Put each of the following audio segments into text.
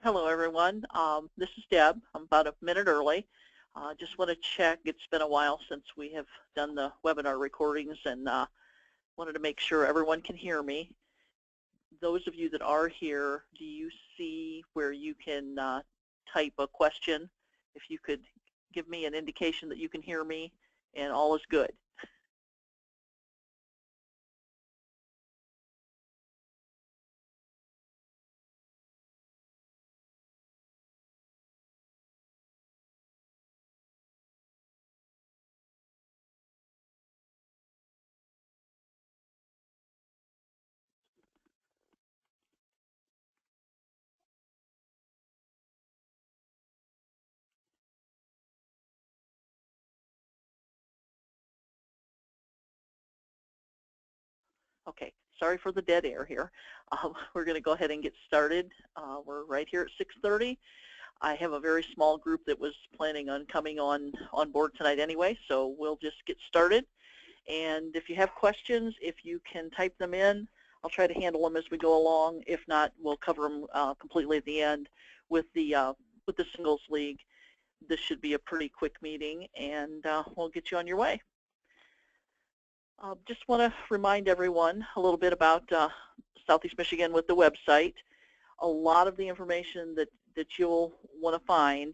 Hello, everyone. This is Deb. I'm about a minute early. Just want to check. It's been a while since we have done the webinar recordings, and wanted to make sure everyone can hear me. Those of you that are here, do you see where you can type a question? If you could give me an indication that you can hear me and all is good. Okay, sorry for the dead air here. We're going to go ahead and get started. We're right here at 6:30. I have a very small group that was planning on coming on board tonight anyway, so we'll just get started. And if you have questions, if you can type them in, I'll try to handle them as we go along. If not, we'll cover them completely at the end with the singles league. This should be a pretty quick meeting, and we'll get you on your way. Just want to remind everyone a little bit about Southeast Michigan with the website. A lot of the information that you'll want to find,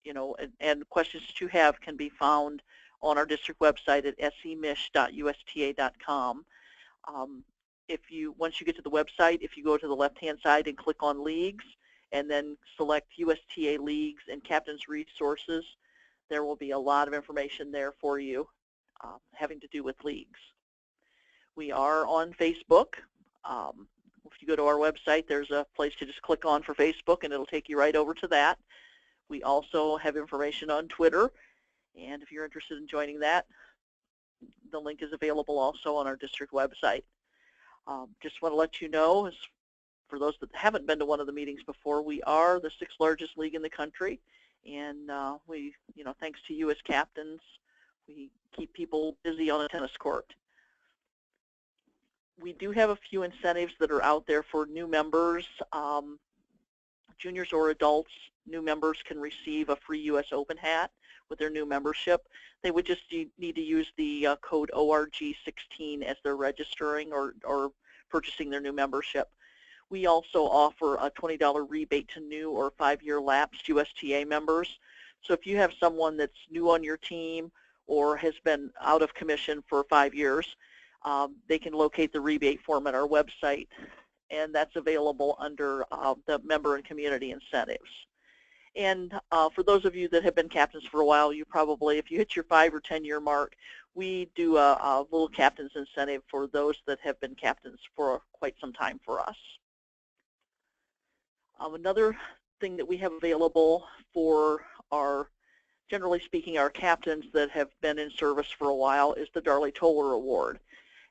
you know, and questions that you have can be found on our district website at semich.usta.com. Once you get to the website, if you go to the left-hand side and click on Leagues, and then select USTA Leagues and Captain's Resources, there will be a lot of information there for you having to do with leagues. We are on Facebook. If you go to our website, there's a place to just click on for Facebook, and it'll take you right over to that. We also have information on Twitter, and if you're interested in joining that, the link is available also on our district website. Just want to let you know, as for those that haven't been to one of the meetings before, we are the 6th largest league in the country, and we, you know, thanks to you as captains, we keep people busy on a tennis court. We do have a few incentives that are out there for new members. Juniors or adults, new members can receive a free US Open hat with their new membership. They would just need to use the code ORG16 as they're registering or purchasing their new membership. We also offer a $20 rebate to new or 5-year lapsed USTA members. So if you have someone that's new on your team or has been out of commission for 5 years, they can locate the rebate form at our website, and that's available under the member and community incentives. And for those of you that have been captains for a while, you probably, if you hit your 5 or 10-year mark, we do a little captain's incentive for those that have been captains for quite some time for us. Another thing that we have available for our, generally speaking, our captains that have been in service for a while is the Darley Toller Award.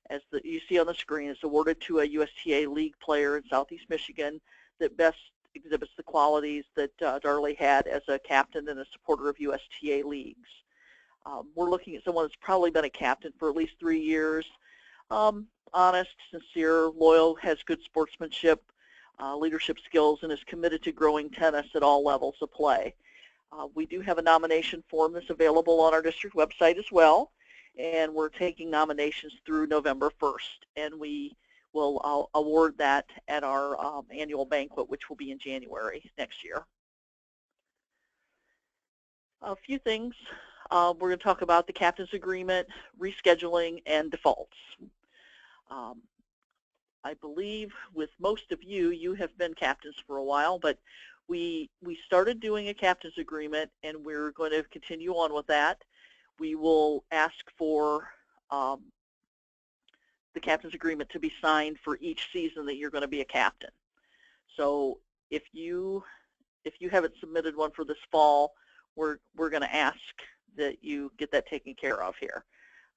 As you see on the screen, it's awarded to a USTA League player in Southeast Michigan that best exhibits the qualities that Darley had as a captain and a supporter of USTA leagues. We're looking at someone that's probably been a captain for at least 3 years. Honest, sincere, loyal, has good sportsmanship, leadership skills, and is committed to growing tennis at all levels of play. We do have a nomination form that's available on our district website as well, and we're taking nominations through November 1st, and we will award that at our annual banquet, which will be in January next year. A few things. We're going to talk about the captain's agreement, rescheduling, and defaults. I believe with most of you, you have been captains for a while, but we started doing a captain's agreement, and we're going to continue on with that. We will ask for the captain's agreement to be signed for each season that you're going to be a captain. So if you haven't submitted one for this fall, we're going to ask that you get that taken care of here.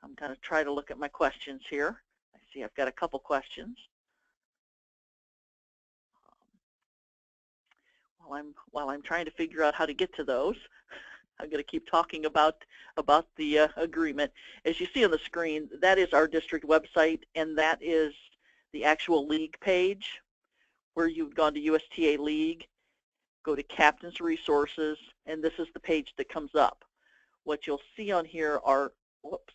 I'm going to try to look at my questions here. I see I've got a couple questions. While I'm trying to figure out how to get to those, I'm going to keep talking about the agreement. As you see on the screen, that is our district website, and that is the actual league page where you've gone to USTA League. go to Captain's Resources, and this is the page that comes up. What you'll see on here are, whoops,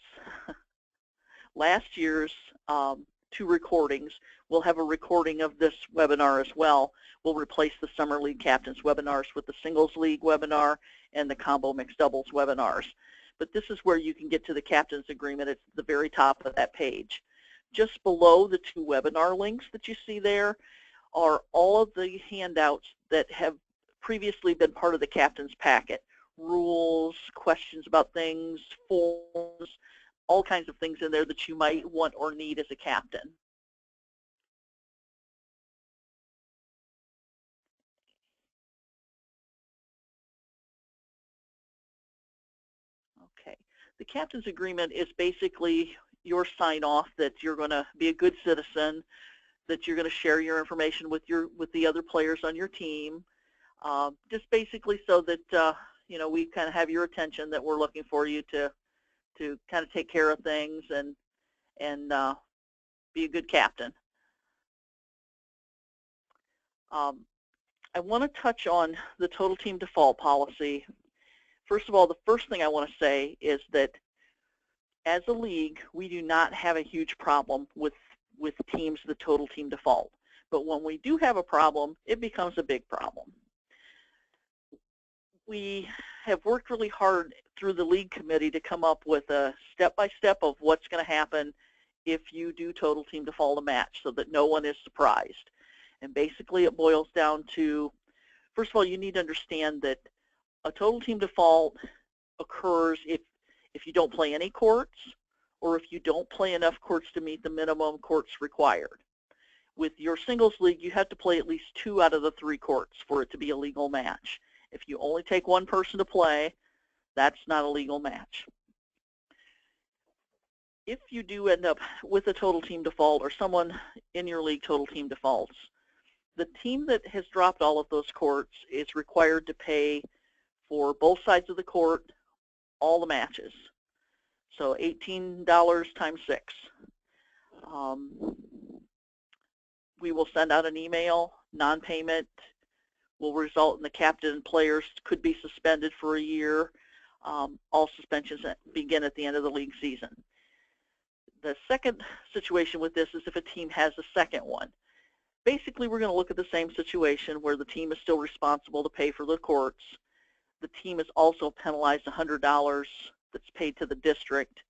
last year's 2 recordings. We'll have a recording of this webinar as well. We'll replace the Summer League Captains webinars with the Singles League webinar and the Combo Mixed Doubles webinars. But this is where you can get to the Captain's Agreement. It's the very top of that page. Just below the 2 webinar links that you see there are all of the handouts that have previously been part of the Captain's packet. Rules, questions about things, forms, all kinds of things in there that you might want or need as a captain. Okay, the Captain's Agreement is basically your sign-off that you're going to be a good citizen, that you're going to share your information with the other players on your team, just basically so that you know, we kind of have your attention, that we're looking for you to kind of take care of things and be a good captain. I want to touch on the total team default policy. First of all, the first thing I want to say is that as a league, we do not have a huge problem with teams that total team default. But when we do have a problem, it becomes a big problem. We have worked really hard through the league committee to come up with a step-by-step of what's going to happen if you do total team default a match, so that no one is surprised. And basically it boils down to, first of all, you need to understand that a total team default occurs if you don't play any courts, or if you don't play enough courts to meet the minimum courts required. With your singles league, you have to play at least 2 out of the 3 courts for it to be a legal match. If you only take 1 person to play, that's not a legal match. If you do end up with a total team default, or someone in your league total team defaults, the team that has dropped all of those courts is required to pay for both sides of the court, all the matches. So $18 times 6. We will send out an email. Non-payment will result in the captain and players could be suspended for a year. All suspensions begin at the end of the league season. The second situation with this is if a team has a second one. Basically, we're going to look at the same situation where the team is still responsible to pay for the courts. The team is also penalized $100 that's paid to the district,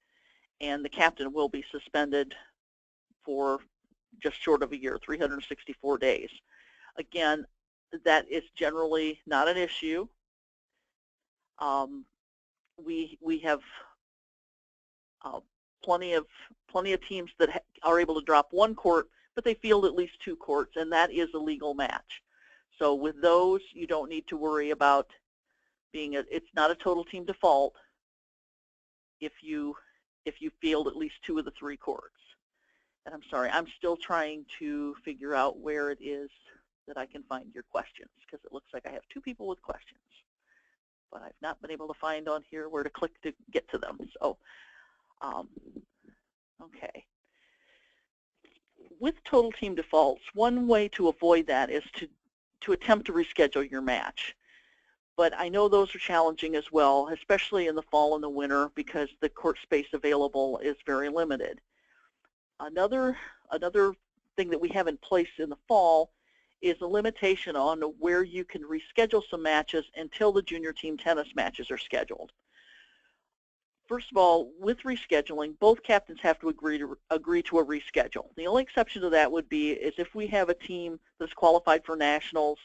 and the captain will be suspended for just short of a year, 364 days. Again, that is generally not an issue. We have plenty of teams that are able to drop 1 court, but they field at least 2 courts, and that is a legal match. So with those, you don't need to worry about it's not a total team default if you field at least 2 of the 3 courts. And I'm sorry, I'm still trying to figure out where it is that I can find your questions, because it looks like I have 2 people with questions, but I've not been able to find on here where to click to get to them. So, okay. With total team defaults, one way to avoid that is to attempt to reschedule your match. But I know those are challenging as well, especially in the fall and the winter, because the court space available is very limited. Another thing that we have in place in the fall is a limitation on where you can reschedule some matches until the junior team tennis matches are scheduled. First of all, with rescheduling, both captains have to agree to a reschedule. The only exception to that would be is if we have a team that's qualified for nationals.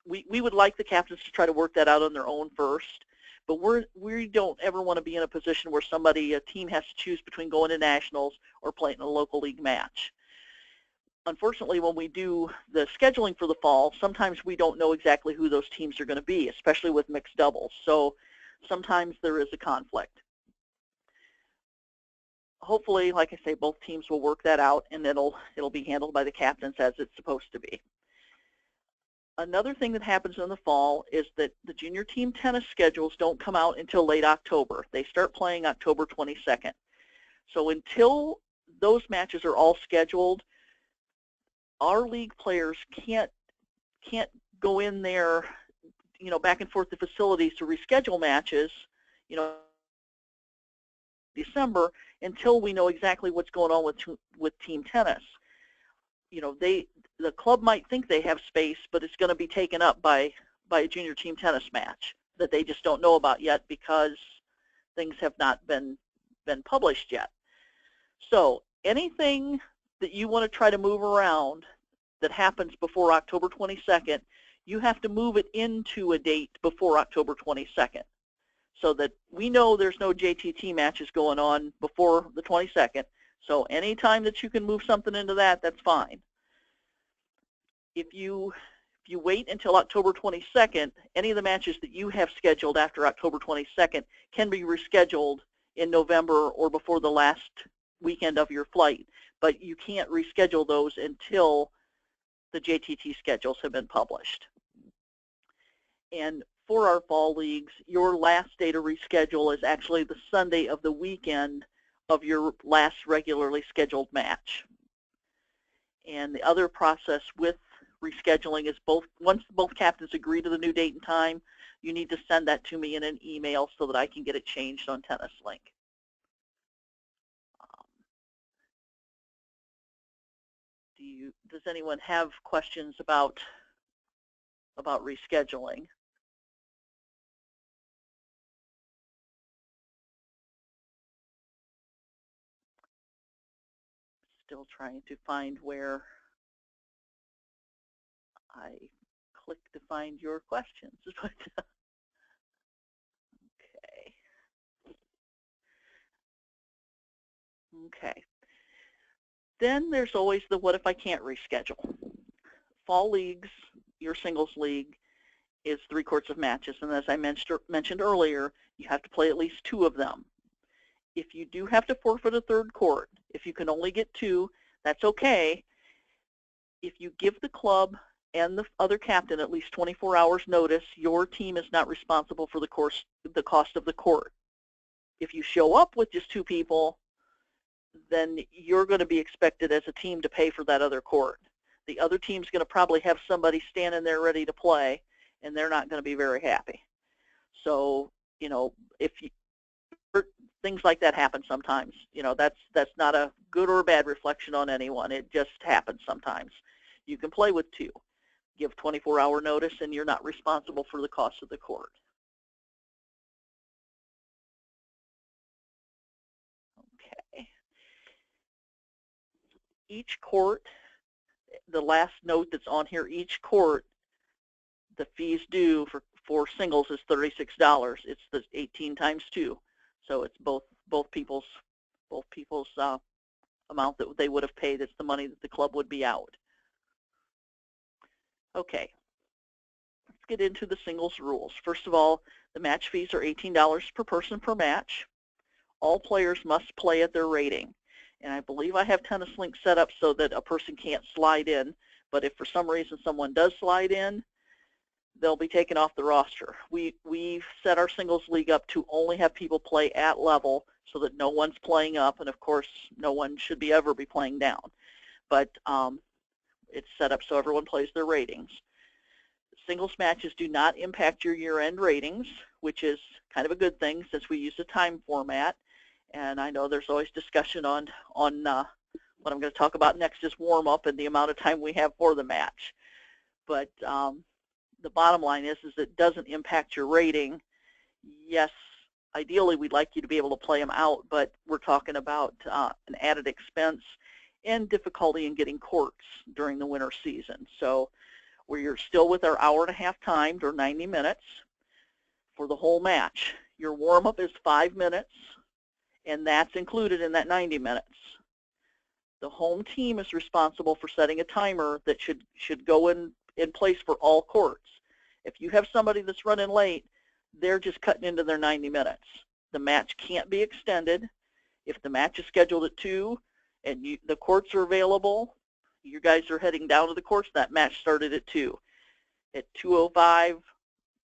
We would like the captains to try to work that out on their own first, but we don't ever want to be in a position where a team has to choose between going to nationals or playing in a local league match. Unfortunately, when we do the scheduling for the fall, sometimes we don't know exactly who those teams are going to be, especially with mixed doubles. So sometimes there is a conflict. Hopefully, like I say, both teams will work that out, and it'll be handled by the captains as it's supposed to be. Another thing that happens in the fall is that the junior team tennis schedules don't come out until late October. They start playing October 22nd. So until those matches are all scheduled, our league players can't can't go in there, back and forth to facilities to reschedule matches, December, until we know exactly what's going on with team tennis. The club might think they have space, but it's going to be taken up by a junior team tennis match that they just don't know about yet because things have not been published yet. So anything that you want to try to move around that happens before October 22nd, you have to move it into a date before October 22nd so that we know there's no JTT matches going on before the 22nd. So anytime that you can move something into that, that's fine. If you wait until October 22nd, any of the matches that you have scheduled after October 22nd can be rescheduled in November or before the last weekend of your flight, but you can't reschedule those until the JTT schedules have been published. And for our fall leagues, your last day to reschedule is actually the Sunday of the weekend of your last regularly scheduled match. And the other process with rescheduling is once both captains agree to the new date and time, you need to send that to me in an email so that I can get it changed on TennisLink. Does anyone have questions about rescheduling? Still trying to find where I click to find your questions. Okay. Then there's always the what if I can't reschedule. Fall leagues, your singles league, is 3 courts of matches, and as I mentioned earlier, you have to play at least 2 of them. If you do have to forfeit a 3rd court, if you can only get 2, that's okay. If you give the club and the other captain at least 24 hours notice, your team is not responsible for the cost of the court. If you show up with just 2 people, then you're going to be expected as a team to pay for that other court. The other team's going to probably have somebody standing there ready to play, and they're not going to be very happy. So, things like that happen sometimes. That's not a good or bad reflection on anyone. It just happens sometimes. You can play with 2. Give 24-hour notice, and you're not responsible for the cost of the court. Okay. Each court, the last note that's on here, each court, the fees due for singles is $36. It's the 18 times 2, so it's both people's amount that they would have paid. It's the money that the club would be out. Okay, let's get into the singles rules. First of all, the match fees are $18 per person per match. All players must play at their rating. And I believe I have TennisLink set up so that a person can't slide in, but if for some reason someone does slide in, they'll be taken off the roster. We've set our singles league up to only have people play at level so that no one's playing up, and of course no one should ever be playing down. But it's set up so everyone plays their ratings. Singles matches do not impact your year-end ratings, which is kind of a good thing since we use a time format. And I know there's always discussion on what I'm going to talk about next is warm-up and the amount of time we have for the match. But the bottom line is it doesn't impact your rating. Yes, ideally we'd like you to be able to play them out, but we're talking about an added expense and difficulty in getting courts during the winter season. So we're still with our hour-and-a-half timed, or 90 minutes, for the whole match. Your warm-up is 5 minutes, and that's included in that 90 minutes. The home team is responsible for setting a timer that should go in place for all courts. If you have somebody that's running late, they're just cutting into their 90 minutes. The match can't be extended. If the match is scheduled at 2 and the courts are available, you guys are heading down to the courts, that match started at 2. At 2:05,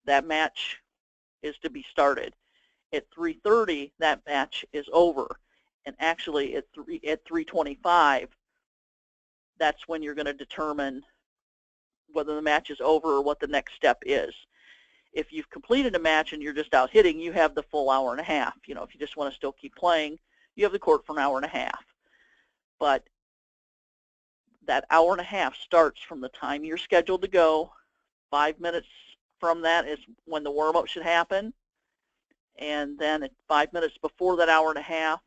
that match is to be started. At 3:30, that match is over. And actually at 3:25, that's when you're going to determine whether the match is over or what the next step is. If you've completed a match and you're just out hitting, you have the full hour and a half. You know, if you just want to still keep playing, you have the court for an hour and a half. But that hour and a half starts from the time you're scheduled to go. 5 minutes from that is when the warm-up should happen. And then at 5 minutes before that hour and a half,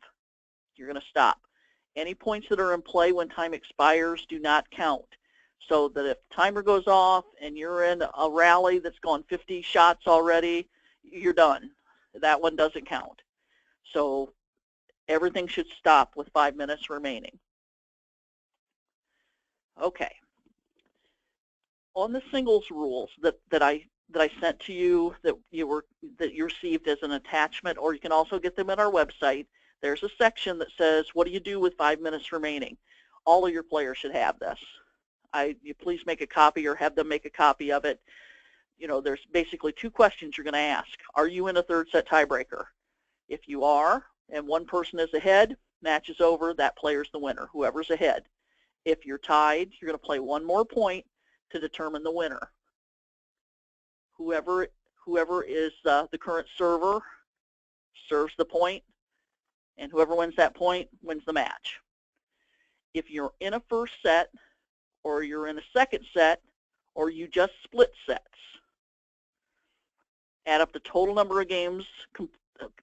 you're going to stop. Any points that are in play when time expires do not count. So that if the timer goes off and you're in a rally that's gone 50 shots already, you're done. That one doesn't count. So everything should stop with 5 minutes remaining. Okay. On the singles rules that I sent to you, that you received as an attachment, or you can also get them at our website, there's a section that says, what do you do with 5 minutes remaining? All of your players should have this. You please make a copy or have them make a copy of it. You know, there's basically 2 questions you're going to ask. Are you in a third set tiebreaker? If you are, and one person is ahead, match is over, that player's the winner, whoever's ahead. If you're tied, you're going to play one more point to determine the winner. Whoever is the current server serves the point, and whoever wins that point wins the match. If you're in a first set, or you're in a second set, or you just split sets, add up the total number of games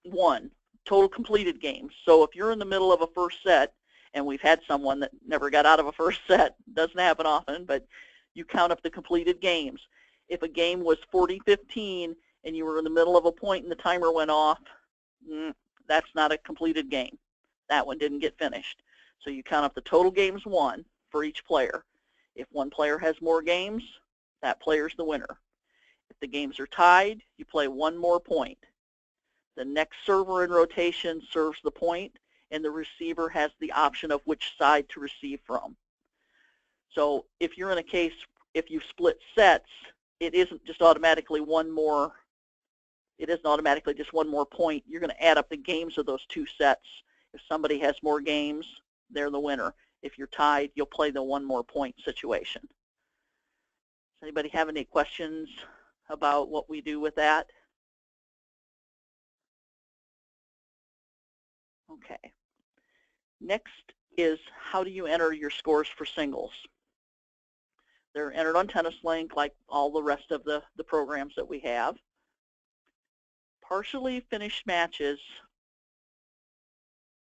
won, total completed games. So if you're in the middle of a first set, and we've had someone that never got out of a first set, doesn't happen often, but you count up the completed games. If a game was 40-15 and you were in the middle of a point and the timer went off, that's not a completed game. That one didn't get finished. So you count up the total games won for each player. If one player has more games, that player's the winner. If the games are tied, you play one more point. The next server in rotation serves the point, and the receiver has the option of which side to receive from. So if you're in a case, if you split sets, it isn't just automatically one more, it isn't automatically just one more point. You're going to add up the games of those 2 sets. If somebody has more games, they're the winner. If you're tied, you'll play the one more point situation. Does anybody have any questions about what we do with that? Okay. Next is, how do you enter your scores for singles? They're entered on TennisLink like all the rest of the programs that we have. Partially finished matches,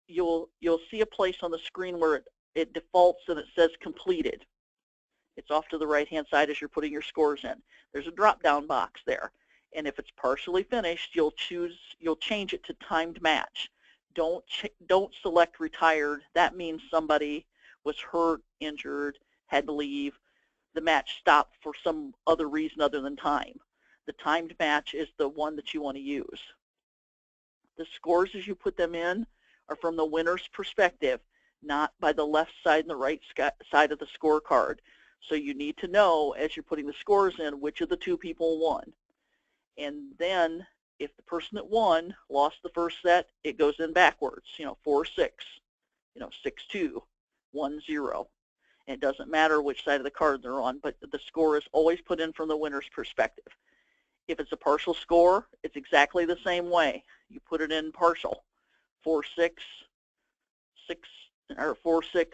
you'll see a place on the screen where it defaults and it says completed. It's off to the right-hand side as you're putting your scores in. There's a drop-down box there. And if it's partially finished, you'll change it to timed match. Don't select retired. That means somebody was hurt, injured, had to leave. The match stopped for some other reason other than time. The timed match is the one that you want to use. The scores as you put them in are from the winner's perspective, not by the left side and the right side of the scorecard. So you need to know as you're putting the scores in which of the 2 people won. And then if the person that won lost the first set, it goes in backwards, 4-6, 6-2, 1-0. And it doesn't matter which side of the card they're on, but the score is always put in from the winner's perspective. If it's a partial score, it's exactly the same way. You put it in partial, 4-6, 4-6,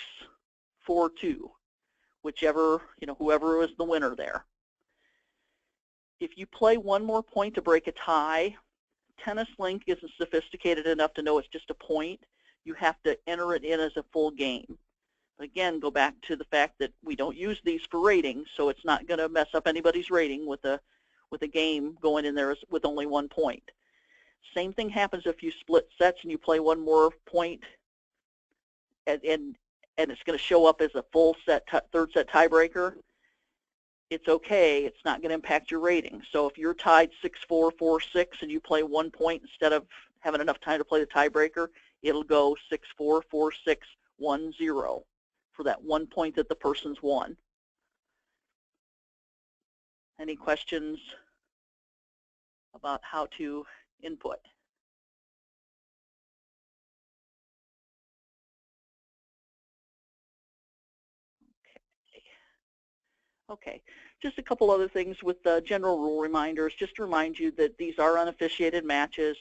4-2, whichever, whoever is the winner there. If you play one more point to break a tie, TennisLink isn't sophisticated enough to know it's just a point. You have to enter it in as a full game. Again, go back to the fact that we don't use these for ratings, so it's not going to mess up anybody's rating with a game going in there with only 1 point. Same thing happens if you split sets and you play one more point, and it's going to show up as a full set, third set tiebreaker. It's okay. It's not going to impact your rating. So if you're tied 6-4, 4-6, and you play 1 point instead of having enough time to play the tiebreaker, it'll go 6-4, 4-6, 1-0 for that 1 point that the person's won. Any questions about how to input? Okay. Okay, just a couple other things with the general rule reminders. Just to remind you that these are unofficiated matches.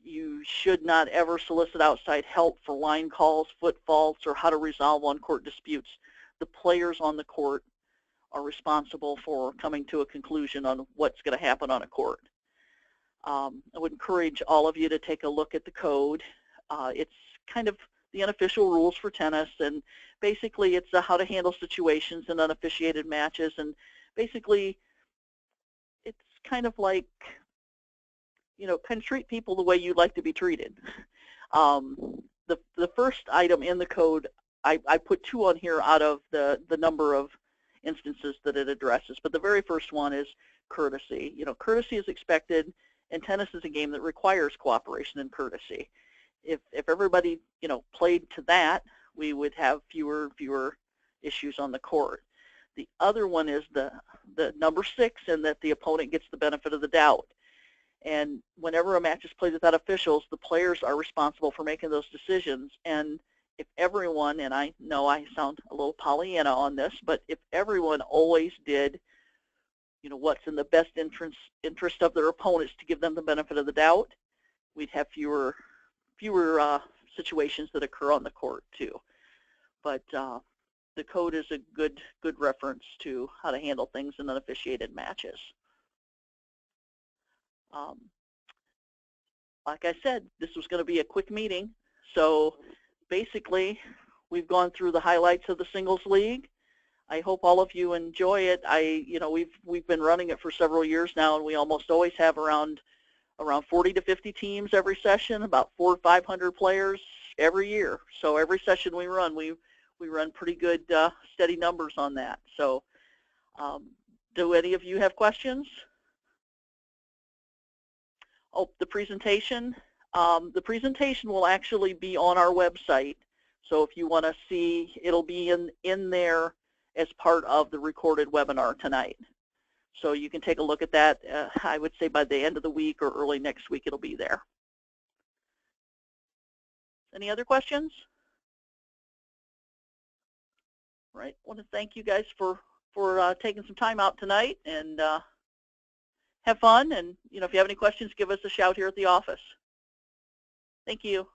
You should not ever solicit outside help for line calls, foot faults, or how to resolve on-court disputes. The players on the court are responsible for coming to a conclusion on what's going to happen on a court. I would encourage all of you to take a look at the code. It's kind of the unofficial rules for tennis, and basically it's how to handle situations in unofficiated matches, and basically it's kind of like, you know, kind of treat people the way you'd like to be treated. The first item in the code, I put 2 on here out of the number of instances that it addresses, but the very first one is courtesy. You know, courtesy is expected, and tennis is a game that requires cooperation and courtesy. If everybody, you know, played to that, we would have fewer issues on the court. The other one is the number 6, and that the opponent gets the benefit of the doubt. And whenever a match is played without officials, the players are responsible for making those decisions. And if everyone, and I know I sound a little Pollyanna on this, but if everyone always did, you know, what's in the best interest of their opponents to give them the benefit of the doubt, we'd have fewer situations that occur on the court too. But the code is a good reference to how to handle things in unofficiated matches. Like I said, this was going to be a quick meeting, so basically we've gone through the highlights of the singles league. I hope all of you enjoy it. You know, we've been running it for several years now, and we almost always have around 40 to 50 teams every session, about 400 or 500 players every year. So every session we run, we run pretty good steady numbers on that. So do any of you have questions? Oh, the presentation. The presentation will actually be on our website. So if you want to see, it'll be in there as part of the recorded webinar tonight. So you can take a look at that. I would say by the end of the week or early next week it'll be there. Any other questions? All right. I want to thank you guys for taking some time out tonight, and have fun. And you know, if you have any questions, give us a shout here at the office. Thank you.